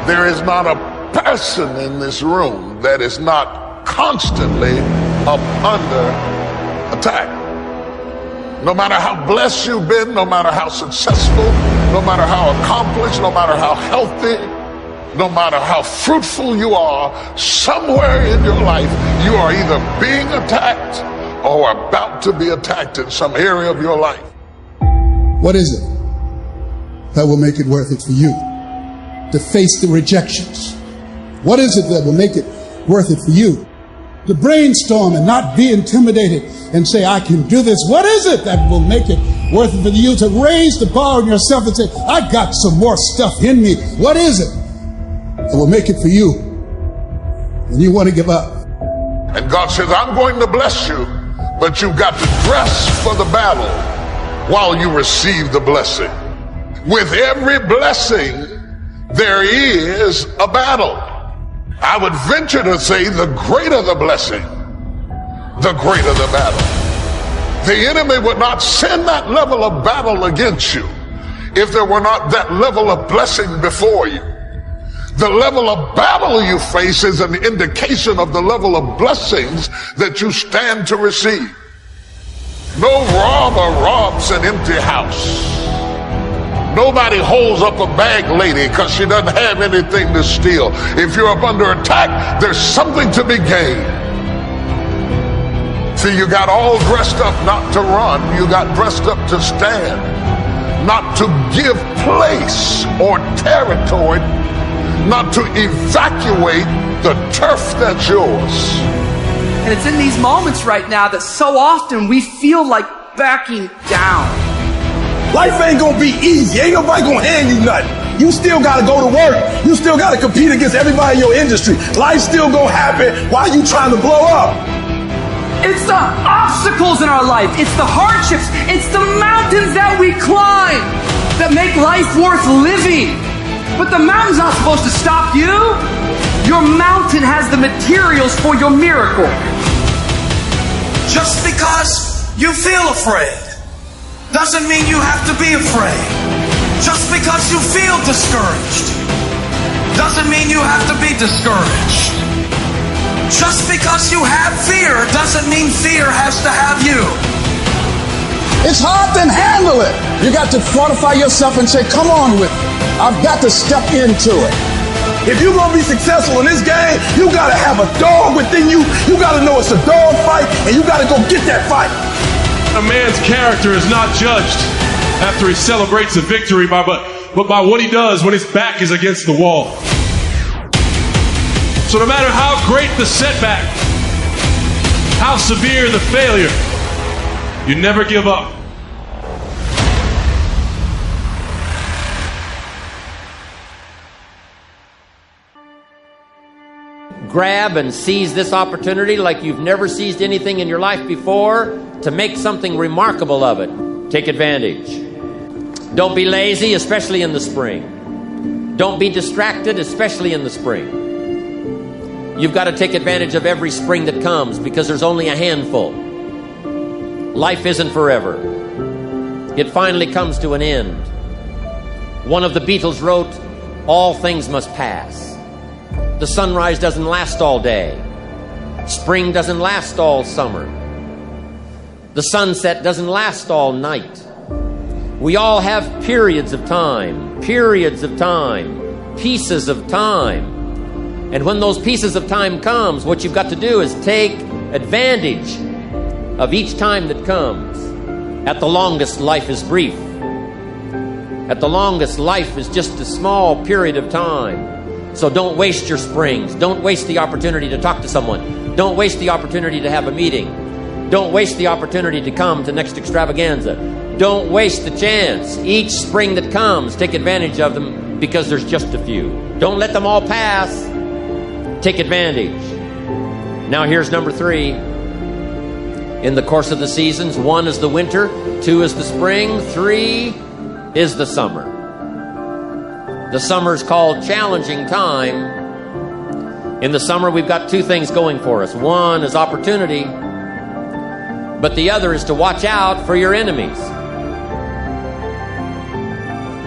There is not a person in this room that is not constantly up under attack. No matter how blessed you've been, no matter how successful, no matter how accomplished, no matter how healthy, no matter how fruitful you are, somewhere in your life you are either being attacked or about to be attacked in some area of your life. What is it that will make it worth it for you to face the rejections? What is it that will make it worth it for you to brainstorm and not be intimidated and say, I can do this? What is it that will make it worth it for you to raise the bar on yourself and say, I got some more stuff in me? What is it that will make it for you when you want to give up? And God says, I'm going to bless you, but you've got to dress for the battle while you receive the blessing. With every blessing, there is a battle. I would venture to say the greater the blessing, the greater the battle. The enemy would not send that level of battle against you if there were not that level of blessing before you. The level of battle you face is an indication of the level of blessings that you stand to receive. No robber robs an empty house. Nobody holds up a bag lady because she doesn't have anything to steal. If you're up under attack, there's something to be gained. See, you got all dressed up not to run. You got dressed up to stand, not to give place or territory, not to evacuate the turf that's yours. And it's in these moments right now that so often we feel like backing down. Life ain't gonna be easy. Ain't nobody gonna hand you nothing. You still gotta go to work. You still gotta compete against everybody in your industry. Life's still gonna happen while you trying to blow up. It's the obstacles in our life. It's the hardships. It's the mountains that we climb that make life worth living. But the mountain's not supposed to stop you. Your mountain has the materials for your miracle. Just because you feel afraid doesn't mean you have to be afraid. Just because you feel discouraged doesn't mean you have to be discouraged. Just because you have fear doesn't mean fear has to have you. It's hard to handle it. You got to fortify yourself and say, come on with it. I've got to step into it. If you're going to be successful in this game, you got to have a dog within you. You got to know it's a dog fight, and you got to go get that fight. A man's character is not judged after he celebrates a victory, but by what he does when his back is against the wall. So no matter how great the setback, how severe the failure, you never give up. Grab and seize this opportunity like you've never seized anything in your life before to make something remarkable of it. Take advantage. Don't be lazy, especially in the spring. Don't be distracted, especially in the spring. You've got to take advantage of every spring that comes because there's only a handful. Life isn't forever. It finally comes to an end. One of the Beatles wrote, all things must pass. The sunrise doesn't last all day. Spring doesn't last all summer. The sunset doesn't last all night. We all have periods of time, pieces of time. And when those pieces of time comes, what you've got to do is take advantage of each time that comes. At the longest, life is brief. At the longest, life is just a small period of time. So don't waste your springs. Don't waste the opportunity to talk to someone. Don't waste the opportunity to have a meeting. Don't waste the opportunity to come to Next Extravaganza. Don't waste the chance. Each spring that comes, take advantage of them because there's just a few. Don't let them all pass. Take advantage. Now here's number 3. In the course of the seasons, 1 is the winter, 2 is the spring, 3 is the summer. The summer is called challenging time. In the summer, we've got 2 things going for us. 1 is opportunity, but the other is to watch out for your enemies.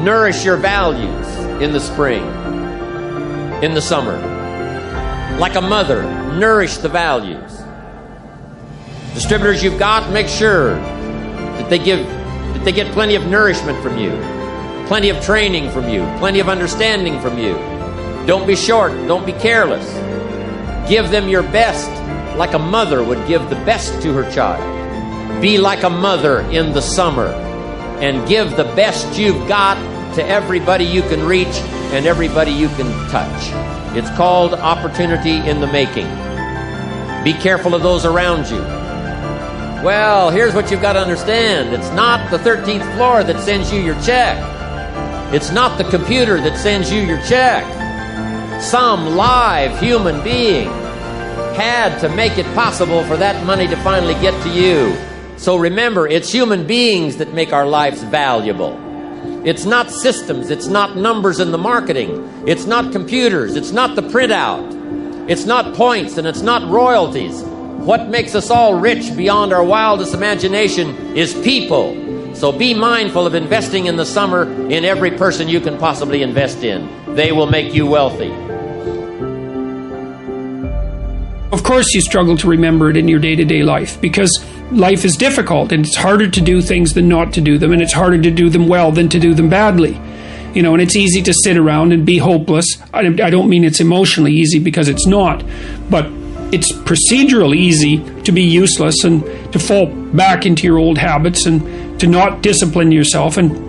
Nourish your values in the spring. in the summer. Like a mother, nourish the values. Distributors you've got, make sure that they get plenty of nourishment from you, plenty of training from you, plenty of understanding from you. Don't be short, don't be careless. Give them your best, like a mother would give the best to her child. Be like a mother in the summer and give the best you've got to everybody you can reach and everybody you can touch. It's called opportunity in the making. Be careful of those around you. Well, here's what you've got to understand. It's not the 13th floor that sends you your check. It's not the computer that sends you your check. Some live human being had to make it possible for that money to finally get to you. So remember, it's human beings that make our lives valuable. It's not systems, it's not numbers in the marketing, it's not computers, it's not the printout, it's not points, and it's not royalties. What makes us all rich beyond our wildest imagination is people. So be mindful of investing in the summer in every person you can possibly invest in. They will make you wealthy. Of course you struggle to remember it in your day-to-day life, because life is difficult and it's harder to do things than not to do them, and it's harder to do them well than to do them badly. You know, and it's easy to sit around and be hopeless. I don't mean it's emotionally easy, because it's not, but it's procedurally easy to be useless and to fall back into your old habits and to not discipline yourself. And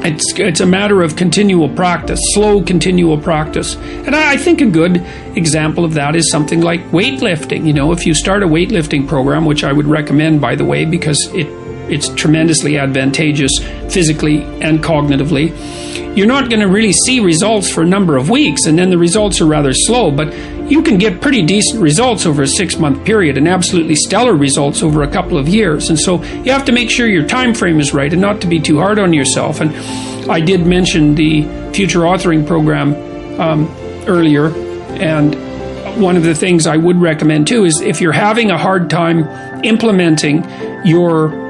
it's a matter of continual practice, slow continual practice. And I think a good example of that is something like weightlifting. You know, if you start a weightlifting program, which I would recommend, by the way, because it's tremendously advantageous physically and cognitively, you're not going to really see results for a number of weeks, and then the results are rather slow, but you can get pretty decent results over a 6-month period and absolutely stellar results over a couple of years. And so you have to make sure your time frame is right and not to be too hard on yourself. And I did mention the future authoring program earlier, and one of the things I would recommend too is if you're having a hard time implementing your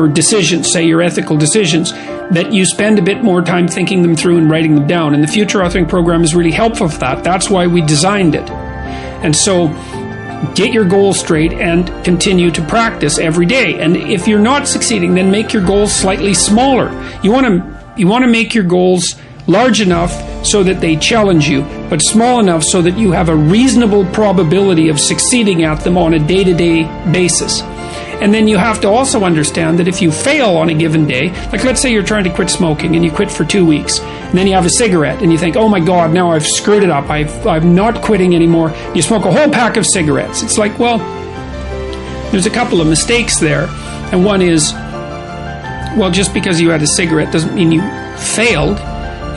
decisions, say your ethical decisions, that you spend a bit more time thinking them through and writing them down. And the future authoring program is really helpful for that. That's why we designed it. And so get your goals straight and continue to practice every day. And if you're not succeeding, then make your goals slightly smaller. You want to make your goals large enough so that they challenge you, but small enough so that you have a reasonable probability of succeeding at them on a day-to-day basis. And then you have to also understand that if you fail on a given day, like let's say you're trying to quit smoking and you quit for 2 weeks, and then you have a cigarette and you think, oh my God, now I've screwed it up, I'm not quitting anymore. You smoke a whole pack of cigarettes. It's like, well, there's a couple of mistakes there. And one is, well, just because you had a cigarette doesn't mean you failed.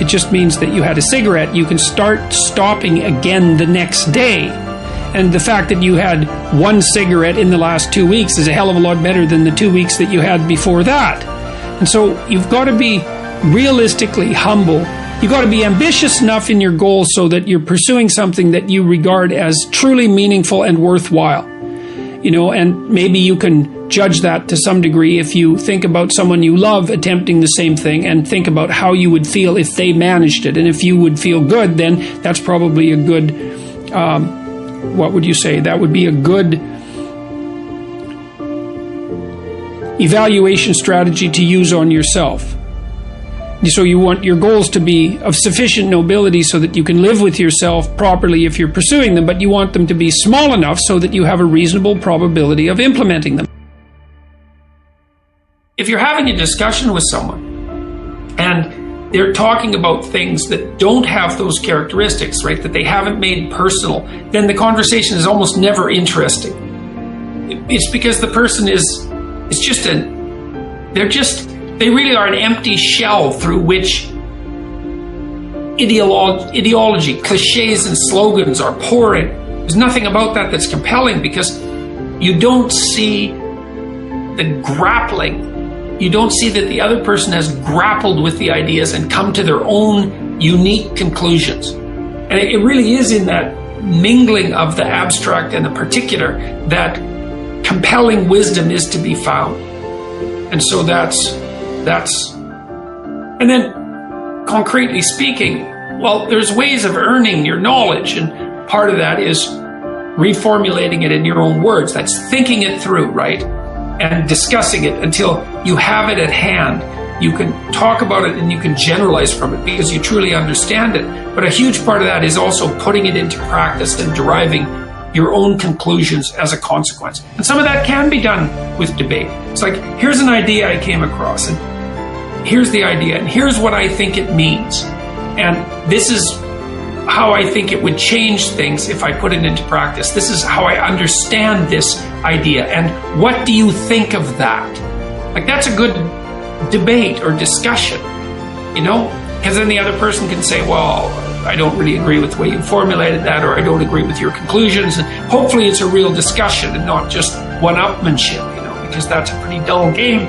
It just means that you had a cigarette. You can start stopping again the next day. And the fact that you had one cigarette in the last 2 weeks is a hell of a lot better than the 2 weeks that you had before that. And so you've got to be realistically humble. You've got to be ambitious enough in your goals so that you're pursuing something that you regard as truly meaningful and worthwhile. You know, and maybe you can judge that to some degree if you think about someone you love attempting the same thing and think about how you would feel if they managed it. And if you would feel good, then that's probably a good what would you say? That would be a good evaluation strategy to use on yourself. So you want your goals to be of sufficient nobility so that you can live with yourself properly if you're pursuing them, but you want them to be small enough so that you have a reasonable probability of implementing them. If you're having a discussion with someone and they're talking about things that don't have those characteristics, right, that they haven't made personal, then the conversation is almost never interesting. It's because the person they really are an empty shell through which ideology, cliches and slogans are pouring. There's nothing about that that's compelling because you don't see the grappling. You don't see that the other person has grappled with the ideas and come to their own unique conclusions. And it really is in that mingling of the abstract and the particular that compelling wisdom is to be found. And so that's and then concretely speaking, Well, there's ways of earning your knowledge, and part of that is reformulating it in your own words. That's thinking it through, right? And discussing it until you have it at hand. You can talk about it and you can generalize from it because you truly understand it. But a huge part of that is also putting it into practice and deriving your own conclusions as a consequence. And some of that can be done with debate. It's like, here's an idea I came across, and here's the idea, and here's what I think it means. And this is how I think it would change things if I put it into practice. This is how I understand this idea. And what do you think of that? Like, that's a good debate or discussion, you know? Because then the other person can say, well, I don't really agree with the way you formulated that, or I don't agree with your conclusions. And hopefully it's a real discussion and not just one-upmanship, you know, because that's a pretty dull game.